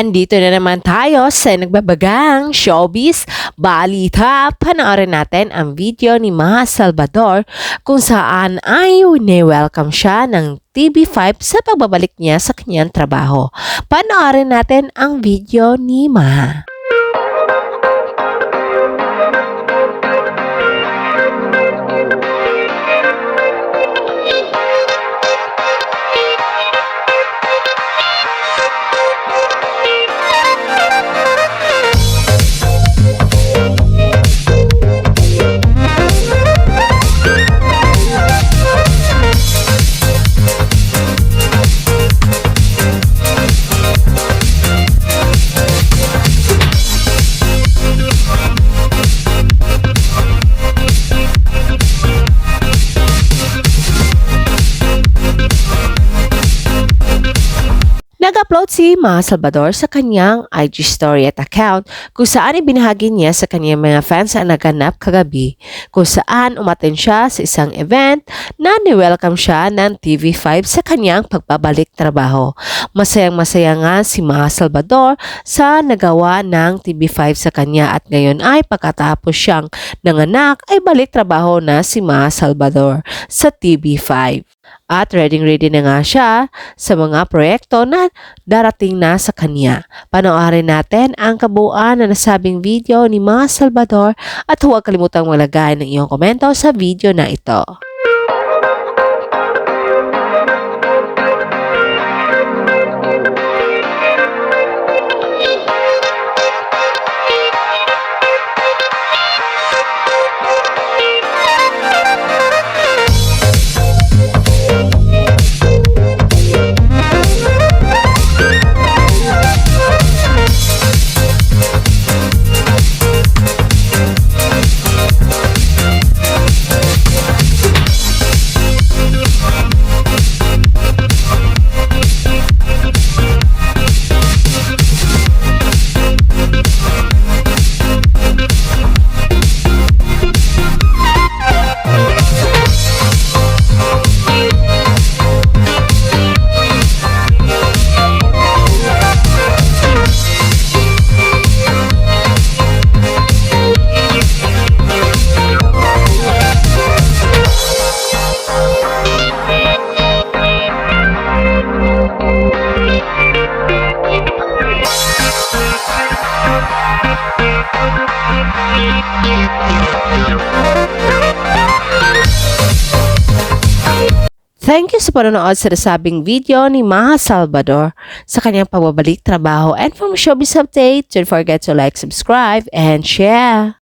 Andito na naman tayo sa nagbabagang showbiz balita. Panoorin natin ang video ni Maha Salvador kung saan ay ni-welcome siya ng TV5 sa pagbabalik niya sa kanyang trabaho. Panoorin natin ang video ni Maha. Nag-upload si Maha Salvador sa kanyang IG story at account kung saan ibinahagi niya sa kanyang mga fans ang naganap kagabi, kung saan umattend siya sa isang event na ni-welcome siya ng TV5 sa kanyang pagbabalik trabaho. Masayang-masaya nga si Maha Salvador sa nagawa ng TV5 sa kanya at ngayon ay pagkatapos siyang nanganak ay balik trabaho na si Maha Salvador sa TV5. At ready na nga siya sa mga proyekto na darating na sa kanya. Panoorin natin ang kabuuan na nasabing video ni Maha Salvador at huwag kalimutang malagay ng iyong komento sa video na ito. Thank you sa panonood sa nasabing video ni Maha Salvador sa kanyang pagbabalik trabaho. And from Showbiz Update, don't forget to like, subscribe, and share.